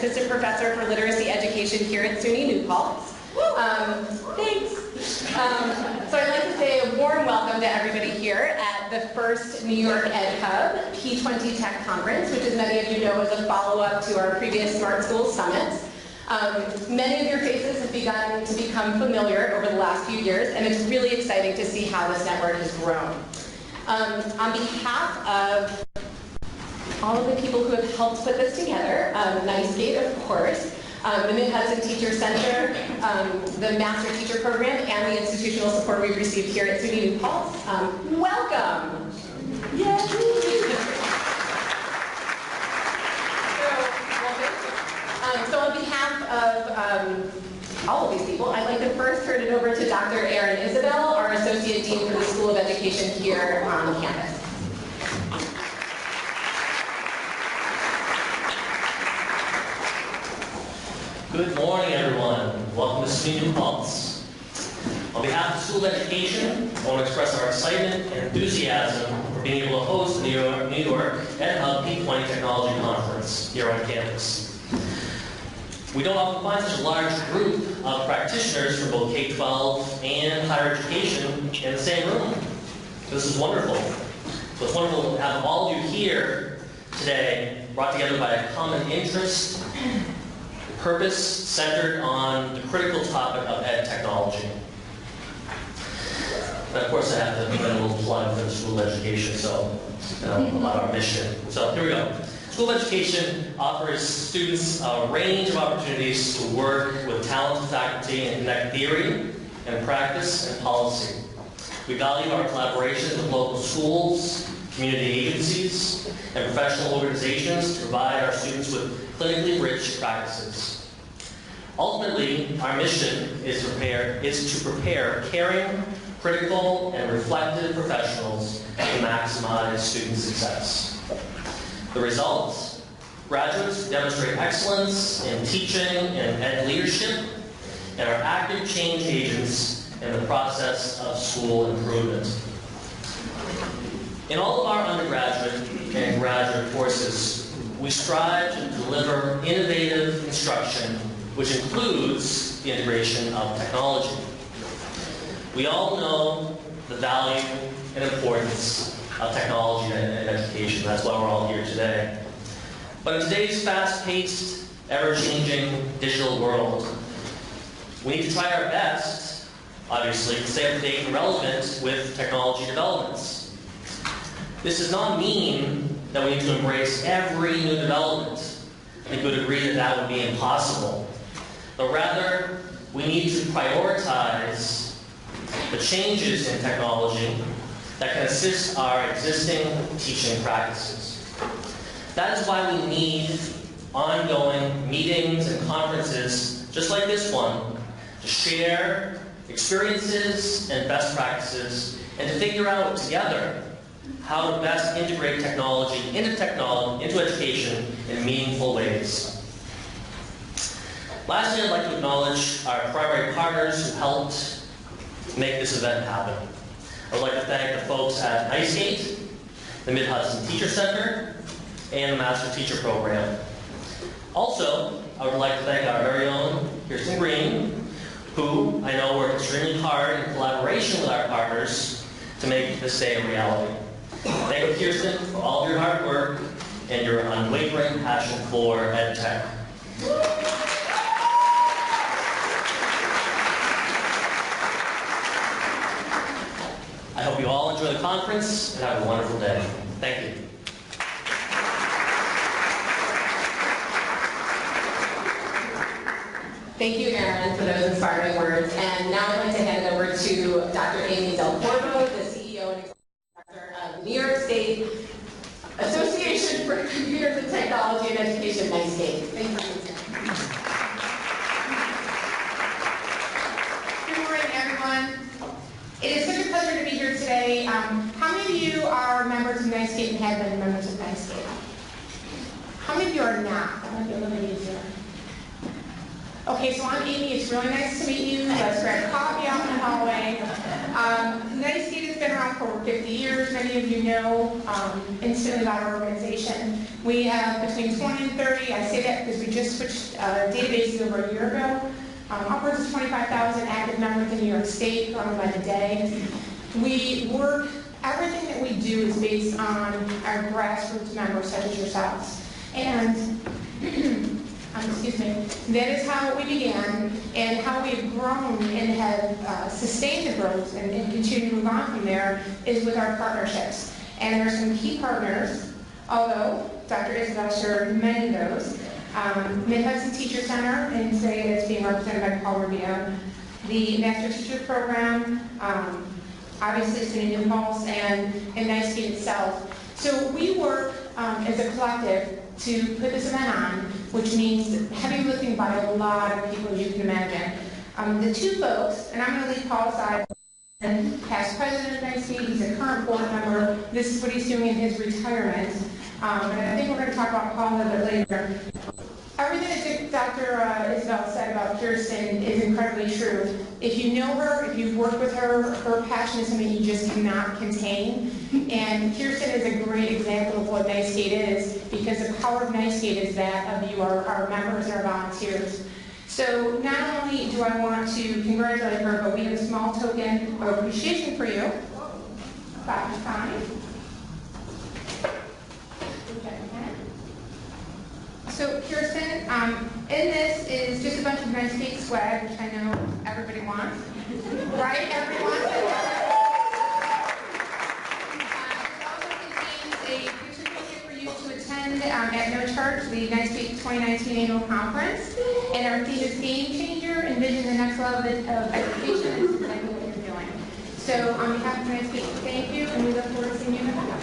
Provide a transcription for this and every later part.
Assistant Professor for Literacy Education here at SUNY New Paltz. Thanks. So I'd like to say a warm welcome to everybody here at the first NYedHub P20 Tech Conference, which as many of you know is a follow-up to our previous Smart Schools Summits. Many of your faces have begun to become familiar over the last few years, and it's really exciting to see how this network has grown. On behalf of all of the people who have helped put this together, NYSCATE, of course, the Mid-Hudson Teacher Center, the Master Teacher Program, and the institutional support we've received here at SUNY New Paltz, welcome! Yay! So on behalf of all of these people, I'd like to first turn it over to Dr. Isabelle, our Associate Dean for the School of Education here on campus. Good morning, everyone. Welcome to SUNY New Paltz. On behalf of the School of Education, I want to express our excitement and enthusiasm for being able to host the NYedHub P20 Technology Conference here on campus. We don't often find such a large group of practitioners from both K-12 and higher education in the same room. This is wonderful. So it's wonderful to have all of you here today, brought together by a common interest, purpose centered on the critical topic of ed technology. And of course, I have to put a little plug for the School of Education, so about our mission. So here we go. School of Education offers students a range of opportunities to work with talented faculty and connect theory and practice and policy. We value our collaboration with local schools, community agencies, and professional organizations to provide our students with clinically rich practices. Ultimately, our mission is to prepare caring, critical, and reflective professionals to maximize student success. The results: graduates demonstrate excellence in teaching and ed leadership and are active change agents in the process of school improvement. In all of our undergraduate and graduate courses, we strive to deliver innovative instruction, which includes the integration of technology. We all know the value and importance of technology and education. That's why we're all here today. But in today's fast-paced, ever-changing digital world, we need to try our best, obviously, to stay up to date and relevant with technology developments. This does not mean that we need to embrace every new development. I think we would agree that that would be impossible. But rather, we need to prioritize the changes in technology that can assist our existing teaching practices. That is why we need ongoing meetings and conferences just like this one to share experiences and best practices and to figure out together how to best integrate technology into education in meaningful ways. Lastly, I'd like to acknowledge our primary partners who helped make this event happen. I would like to thank the folks at NYSCATE, the Mid-Hudson Teacher Center, and the Master Teacher Program. Also, I would like to thank our very own Kiersten Greene, who I know worked extremely hard in collaboration with our partners to make this day a reality. Thank you, Kiersten, for all of your hard work and your unwavering passion for ed tech. I hope you all enjoy the conference and have a wonderful day. Thank you. Thank you, Erin, for those inspiring words. And now I'd like to hand it over to Dr. Amy DelCorvo, the CEO and Executive Director of New York State Association for Computers and Technology and Education, NYSCATE. Thank you. Good morning, everyone. It is such a pleasure to be here today. How many of you are members of NYSCATE and have been members of NYSCATE? How many of you are not? That might be a little bit easier. Okay, so I'm Amy. It's really nice to meet you. Let's grab coffee out in the hallway. NYSCATE has been around for over 50 years. Many of you know instantly about our organization. We have between 20 and 30. I say that because we just switched databases over a year ago. Upwards of 25,000 active members in New York State, growing by the day. Everything that we do is based on our grassroots members, such as yourselves. And excuse me, that is how we began and how we've grown and have sustained the growth and continue to move on from there is with our partnerships. And there are some key partners, although Dr. Isabelle shared many of those. Mid-Hudson Teacher Center, and today it's being represented by Paul Rubeo. The Master Teacher Program, obviously SUNY New Paltz, and NYSCATE itself. So we work as a collective to put this event on, which means heavy lifting by a lot of people, as you can imagine. The two folks, and I'm going to leave Paul aside, past president of NYSCATE, he's a current board member. This is what he's doing in his retirement. And I think we're going to talk about Paul a little bit later. Everything that Dr. Isabelle said about Kiersten is incredibly true. If you know her, if you've worked with her, her passion is something you just cannot contain. And Kiersten is a great example of what NYSCATE is, because the power of NYSCATE is that of you, our members and our volunteers. So not only do I want to congratulate her, but we have a small token of appreciation for you. Dr. Connie. So Kiersten, in this is just a bunch of NYSCATE swag, which I know everybody wants. Right? Everyone wants it. It also contains a gift certificate for you to attend at no charge the NYSCATE 2019 annual conference. And our theme is Game Changer, envision the next level of education, and it's exactly what you're doing. So on behalf of NYSCATE, thank you, and we look forward to seeing you in the house.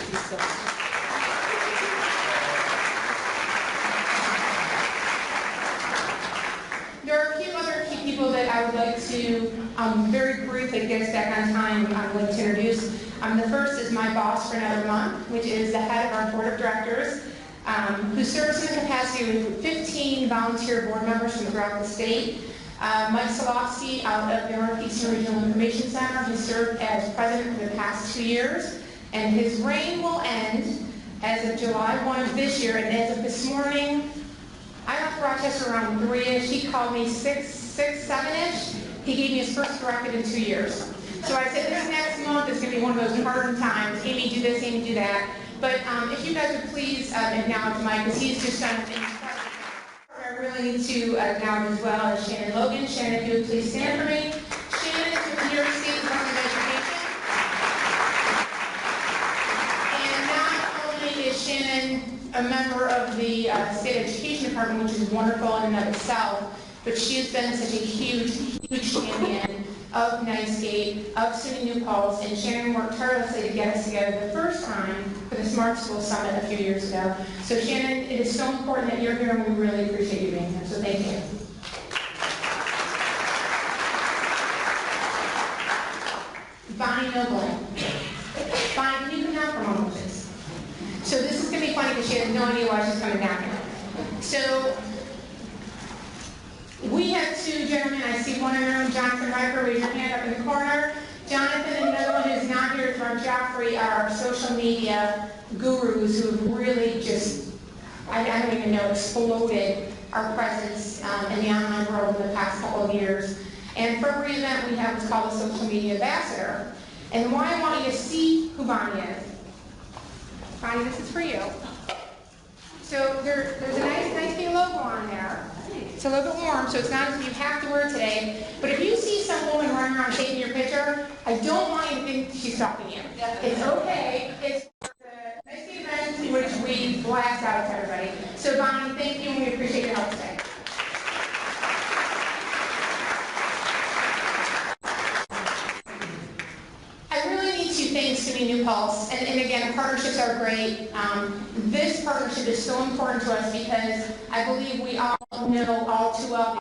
There are a few other key people that I would like to very briefly get us back on time I'd like to introduce. The first is my boss for another month, which is the head of our board of directors, who serves in the capacity of 15 volunteer board members from throughout the state. Mike Solofsky out of the Northeastern Regional Information Center has served as president for the past 2 years, and his reign will end as of July 1 of this year, and as of this morning, I left Rochester around 3-ish. He called me 6, 7-ish. He gave me his first directive in 2 years. So I said, this next month is going to be one of those hard times. Amy, do this, Amy, do that. But if you guys would please acknowledge Mike, because he's just done things. I really need to acknowledge as well as Shannon Logan. Shannon, if you would please stand for me. Shannon is with New York State Department of Education. And not only is Shannon a member of the State Education Department, which is wonderful in and of itself, but she has been such a huge, huge champion of NYSCATE, of SUNY New Paltz, and Shannon worked tirelessly to get us together the first time for the Smart School Summit a few years ago. So Shannon, it is so important that you're here, and we really appreciate you being here, so thank you. Bonnie Noble. Bonnie, can you come down for a moment, please? So this is going to be funny because she has no idea why she's coming down here. So we have two gentlemen. I see one in the room, Jonathan Riker. Raise your hand up in the corner. Jonathan and another one who's not here, from Joffrey, are our social media gurus who have really just, I don't even know, exploded our presence in the online world in the past couple of years. And for every event we have what's called a social media ambassador. And why I want you to see who Bonnie is. Bonnie, this is for you. So there's a nice big logo on there. It's a little bit warm, so it's not as if you have to wear it today. But if you see some woman running around taking your picture, I don't want you to think she's stalking you. It's okay. It's the nice event which we blast out to everybody. So Bonnie, thank you, and we appreciate your help today. Thanks to SUNY New Paltz, and again, partnerships are great. This partnership is so important to us because I believe we all know all too well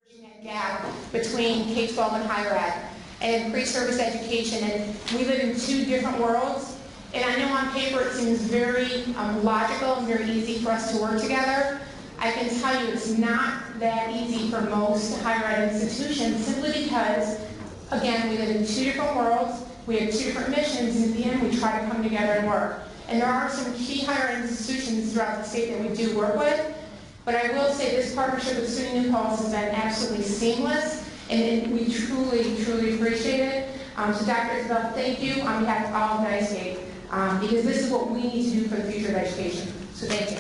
the gap between K-12 and higher ed and pre-service education, and we live in two different worlds. And I know on paper it seems very logical and very easy for us to work together. I can tell you it's not that easy for most higher ed institutions, simply because, again, we live in two different worlds. We have two different missions, and at the end we try to come together and work. And there are some key higher ed institutions throughout the state that we do work with, But I will say this partnership with SUNY New Paltz has been absolutely seamless, and we truly, truly appreciate it. So Dr. Isabelle, thank you on behalf of all of NYSCATE, because this is what we need to do for the future of education. So thank you.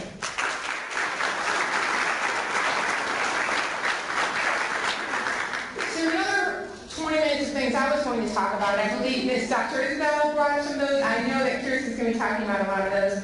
So the other 20 minutes of things I was going to talk about, I believe Ms. Dr. Isabelle brought up some of those. I know that Kiersten's going to be talking about a lot of those.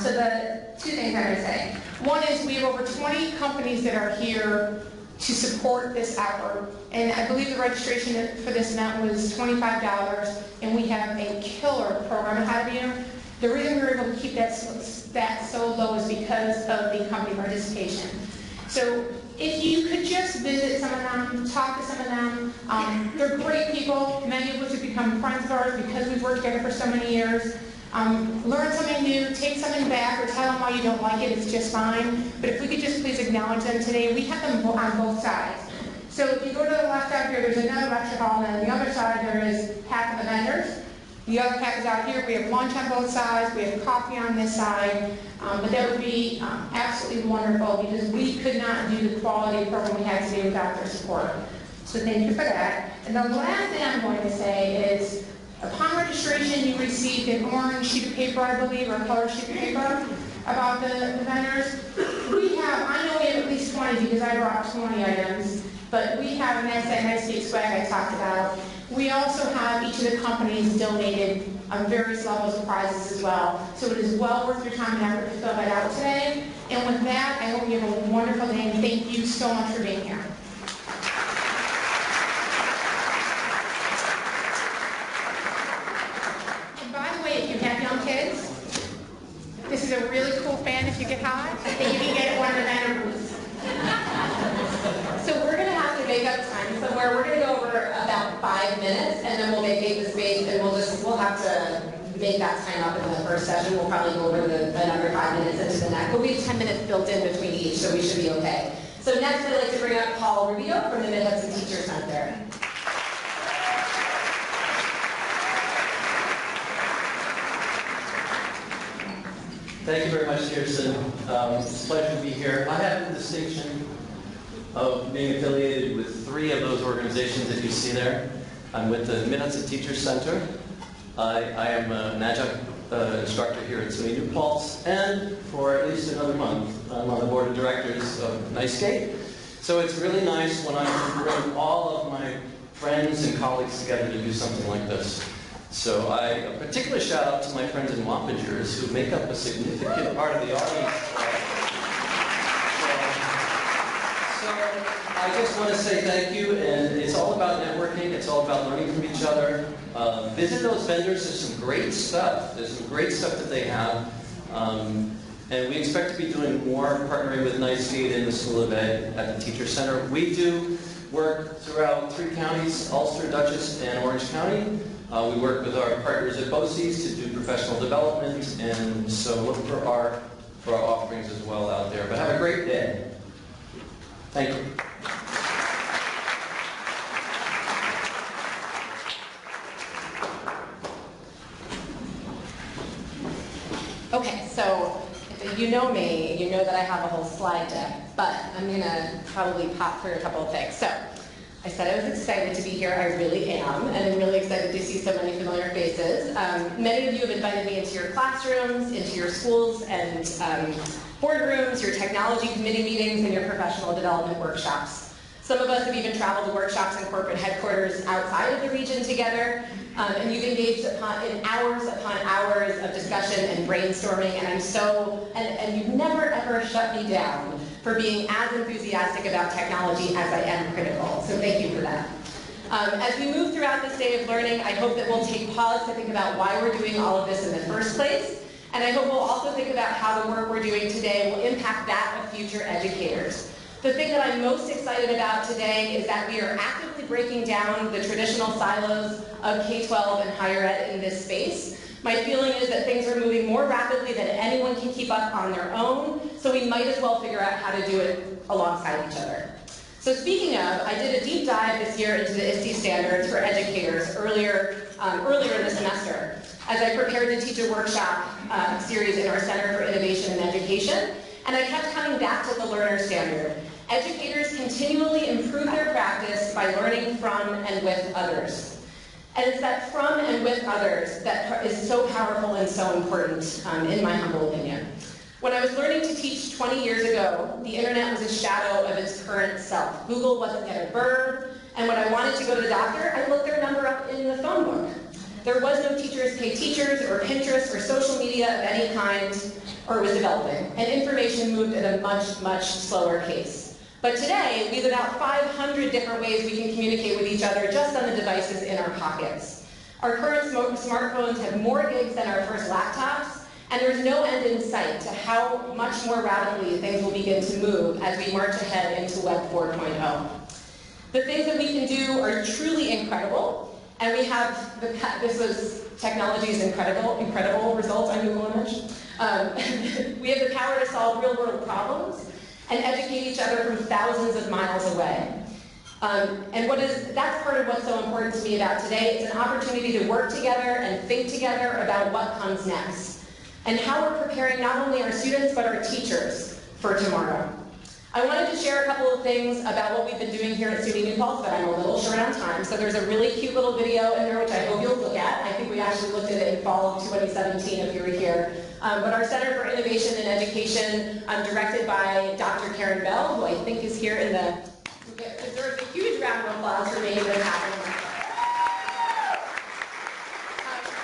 So the two things I'm going to say. One is we have over 20 companies that are here to support this effort. And I believe the registration for this event was $25, and we have a killer program ahead of you. The reason we were able to keep that so low is because of the company participation. So if you could just visit some of them, talk to some of them. They're great people, many of which have become friends of ours because we've worked together for so many years. Learn something new, take something back, or tell them why you don't like it, it's just fine. But if we could just please acknowledge them today, we have them on both sides. So if you go to the left out here, there's another lecture hall, and on the other side there is half of the vendors. The other half is out here. We have lunch on both sides, we have coffee on this side, but that would be absolutely wonderful because we could not do the quality program we had today without their support. So thank you for that. And the last thing I'm going to say is, upon registration, you received an orange sheet of paper, I believe, or a colored sheet of paper about the vendors. We have, I know we have at least 20 because I brought 20 items, but we have, and that's that NYSCATE swag I talked about. We also have each of the companies donated various levels of prizes as well. So it is well worth your time and effort to fill that out today. And with that, I hope you have a wonderful day, and thank you so much for being here. If you have young kids, this is a really cool fan if you get hot, and you can get it one of the vendor booths. So we're going to have to make up time somewhere. We're going to go over about 5 minutes, and then we'll vacate the space, and we'll have to make that time up in the first session. We'll probably go over another 5 minutes into the next, but we have 10 minutes built in between each, so we should be okay. So next, I'd like to bring up Paul Rubeo from the NYedHub Teacher Center. Thank you very much, Kiersten. It's a pleasure to be here. I have the distinction of being affiliated with 3 of those organizations that you see there. I'm with the NYedHub Teacher Center. I am an adjunct instructor here at SUNY New Paltz, and for at least another month, I'm on the board of directors of NYSCATE. So it's really nice when I can bring all of my friends and colleagues together to do something like this. So a particular shout out to my friends in Wappingers who make up a significant part of the audience. So I just want to say thank you, and it's all about networking, it's all about learning from each other. Visit those vendors, there's some great stuff. There's some great stuff that they have. And we expect to be doing more partnering with NYSCATE in the School of Ed at the Teacher Center. We do work throughout 3 counties, Ulster, Dutchess, and Orange County. We work with our partners at BOCES to do professional development, and so look for our offerings as well out there. But have a great day. Thank you. Okay, so if you know me, you know that I have a whole slide deck, but I'm going to probably pop through a couple of things. So I said I was excited to be here. I really am, and I'm really excited to see so many familiar faces. Many of you have invited me into your classrooms, into your schools and boardrooms, your technology committee meetings, and your professional development workshops. Some of us have even traveled to workshops in corporate headquarters outside of the region together, and you've engaged in hours upon hours of discussion and brainstorming, and and you've never ever shut me down for being as enthusiastic about technology as I am critical. So thank you for that. As we move throughout this day of learning, I hope that we'll take pause to think about why we're doing all of this in the first place. And I hope we'll also think about how the work we're doing today will impact that of future educators. The thing that I'm most excited about today is that we are actively breaking down the traditional silos of K-12 and higher ed in this space. My feeling is that things are moving more rapidly than anyone can keep up on their own, so we might as well figure out how to do it alongside each other. So speaking of, I did a deep dive this year into the ISTE standards for educators earlier in the semester as I prepared the teacher workshop series in our Center for Innovation and Education. And I kept coming back to the learner standard. Educators continually improve their practice by learning from and with others. And it's that from and with others that is so powerful and so important, in my humble opinion. When I was learning to teach 20 years ago, the internet was a shadow of its current self. Google wasn't yet a verb, and when I wanted to go to the doctor, I looked their number up in the phone book. There was no Teachers Pay Teachers, or Pinterest, or social media of any kind, or was developing, and information moved at a much, much slower pace. But today, we have about 500 different ways we can communicate with each other just on the devices in our pockets. Our current smartphones have more gigs than our first laptops, and there's no end in sight to how much more rapidly things will begin to move as we march ahead into Web 4.0. The things that we can do are truly incredible, and we have, this was technology's incredible results on Google Image. We have the power to solve real-world problems and educate each other from thousands of miles away. And that's part of what's so important to me about today. It's an opportunity to work together and think together about what comes next, and how we're preparing not only our students, but our teachers for tomorrow. I wanted to share a couple of things about what we've been doing here at SUNY New Paltz, but I'm a little short on time. So there's a really cute little video in there, which I hope you'll look at. I think we actually looked at it in fall of 2017 if you were here. But our Center for Innovation and Education, directed by Dr. Kiersten Greene, who I think is here in the, deserves a huge round of applause for making this happen.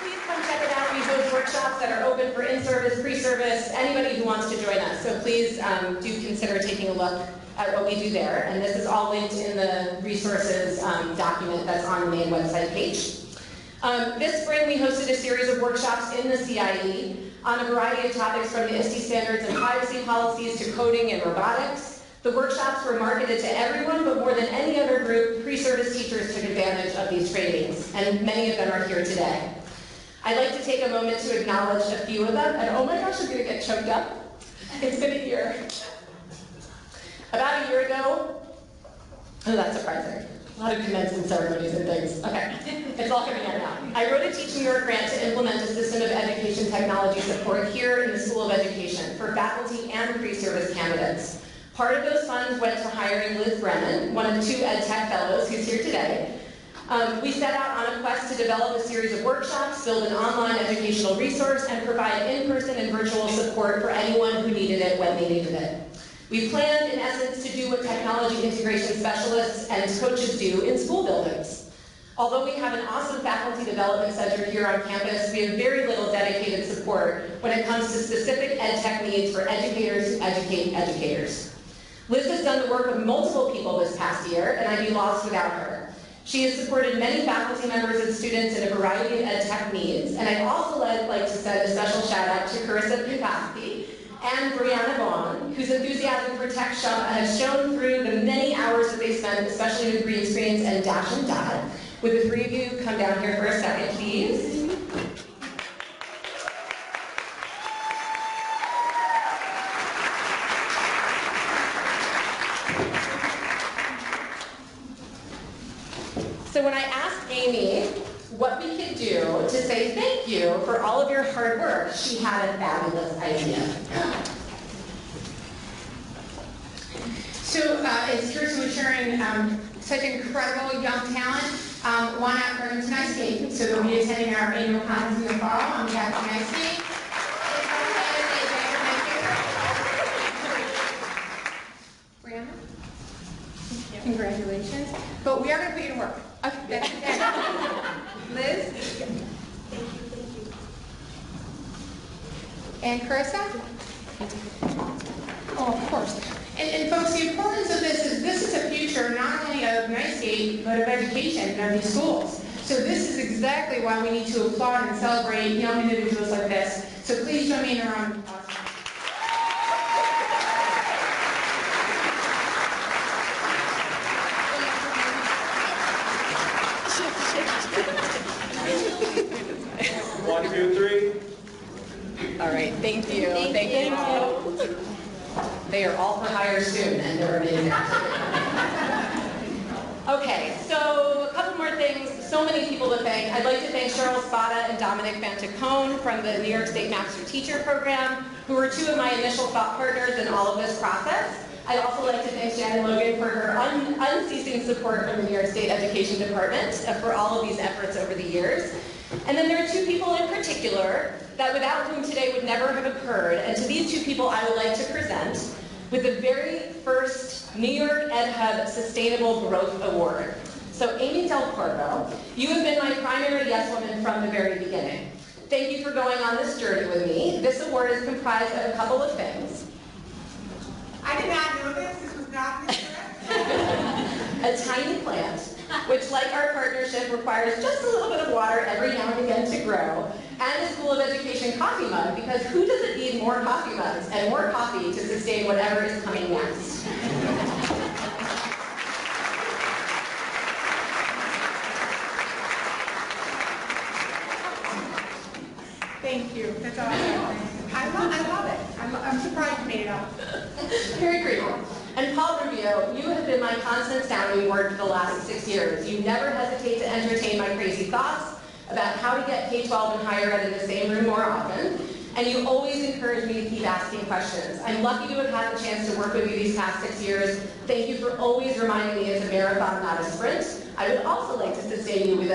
Please come check it out. We host workshops that are open for in-service, pre-service, anybody who wants to join us. So please do consider taking a look at what we do there. And this is all linked in the resources document that's on the main website page. This spring, we hosted a series of workshops in the CIE on a variety of topics from the ISTE standards and privacy policies to coding and robotics. The workshops were marketed to everyone, but more than any other group, pre-service teachers took advantage of these trainings, and many of them are here today. I'd like to take a moment to acknowledge a few of them, and oh my gosh, I'm going to get choked up. It's been a year. About a year ago, oh, that's surprising. A lot of commencement ceremonies and things. Okay, it's all coming out now. I wrote a Teach New York grant to implement a system of education technology support here in the School of Education for faculty and pre-service candidates. Part of those funds went to hiring Liz Brennan, one of 2 Ed Tech fellows who's here today. We set out on a quest to develop a series of workshops, build an online educational resource, and provide in-person and virtual support for anyone who needed it when they needed it. We planned, in essence, to do what technology integration specialists and coaches do in school buildings. Although we have an awesome faculty development center here on campus, we have very little dedicated support when it comes to specific ed tech needs for educators who educate educators. Liz has done the work of multiple people this past year, and I'd be lost without her. She has supported many faculty members and students in a variety of ed tech needs, and I'd also like to send a special shout out to Carissa Pinkowski and Brianna Vaughn, whose enthusiasm for tech has shown through the many hours that they spend, especially with green screens and Dash and Dot. Would the 3 of you come down here for a second, please? So when I asked Amy what we could do to say thank you for all of your hard work, she had a fabulous idea. So as Kiersten was sharing, such incredible young talent won out for NYSCATE. So they'll be attending our annual conference in the fall on behalf of NYSCATE. Brianna? Congratulations. But we are going to put you to work. Okay. Liz? Thank you. And Carissa? Oh, of course. And folks, the importance of this is a future not only of NYSCATE, but of education and of these schools. So this is exactly why we need to applaud and celebrate young individuals like this. So please join me in a round of applause. One, two, three. All right, thank you. Thank you. They are all for hire soon, and they're amazing. Okay, so a couple more things. So many people to thank. I'd like to thank Cheryl Spada and Dominic Fantacone from the New York State Master Teacher Program, who who were two of my initial thought partners in all of this process. I'd also like to thank Shannon Logan for her unceasing support from the New York State Education Department for all of these efforts over the years. And then there are two people in particular that without whom today would never have occurred, and to these two people I would like to present with the very first New York EdHub Sustainable Growth Award. So Amy DelCorvo, you have been my primary yes woman from the very beginning. Thank you for going on this journey with me. This award is comprised of a couple of things. I did not know this. This was not correct. A tiny plant, which like our partnership requires just a little bit of water every now and again to grow, and a School of Education coffee mug, because who doesn't need more coffee mugs and more coffee to sustain whatever is coming next? Thank you. That's awesome. I love it. I'm surprised you made it up. Very grateful. And Paul Rubeo, you have been my constant sounding board for the last 6 years. You never hesitate to entertain my crazy thoughts about how to get K-12 and higher ed in the same room more often. And you always encourage me to keep asking questions. I'm lucky to have had the chance to work with you these past 6 years. Thank you for always reminding me it's a marathon, not a sprint. I would also like to sustain you with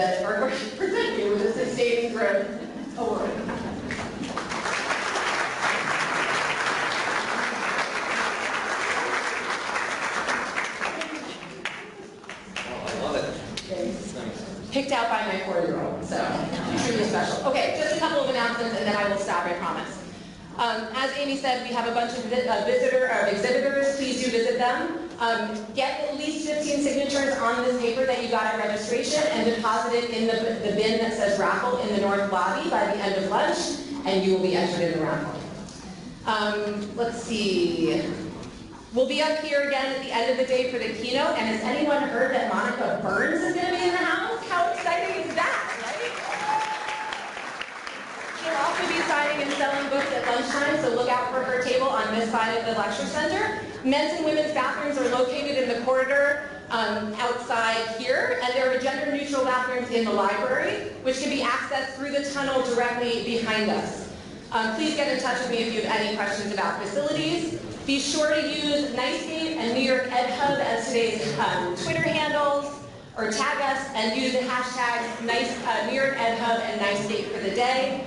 present you with a Sustaining Growth Award. Picked out by my 4-year-old, so truly special. Okay, just a couple of announcements and then I will stop, I promise. As Amy said, we have a bunch of exhibitors. Please do visit them. Get at least 15 signatures on this paper that you got at registration and deposit it in the bin that says raffle in the north lobby by the end of lunch, and you will be entered in the raffle. Let's see. We'll be up here again at the end of the day for the keynote, and has anyone heard that Monica Burns is going to be in the house? How exciting is that, right? She'll also be signing and selling books at lunchtime, so look out for her table on this side of the lecture center. Men's and women's bathrooms are located in the corridor outside here, and there are gender-neutral bathrooms in the library, which can be accessed through the tunnel directly behind us. Please get in touch with me if you have any questions about facilities. Be sure to use NYSCATE and New York EdHub as today's Twitter handles, or tag us and use the hashtags New York EdHub and NYSCATE for the day.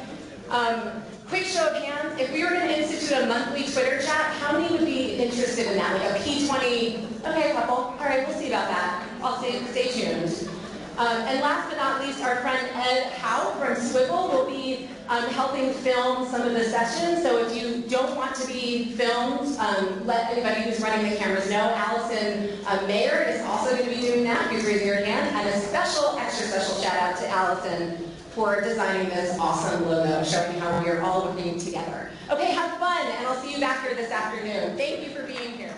Quick show of hands, if we were going to institute a monthly Twitter chat, how many would be interested in that? Like a P20, okay, a couple. All right, we'll see about that. I'll stay tuned. And last but not least, our friend Ed Howe from Swivel will be helping film some of the sessions. So if you don't want to be filmed, let anybody who's running the cameras know. Allison Mayer is also going to be doing that. Please raise your hand. And a extra special shout out to Allison for designing this awesome logo, showing how we are all working together. Okay, have fun, and I'll see you back here this afternoon. Thank you for being here.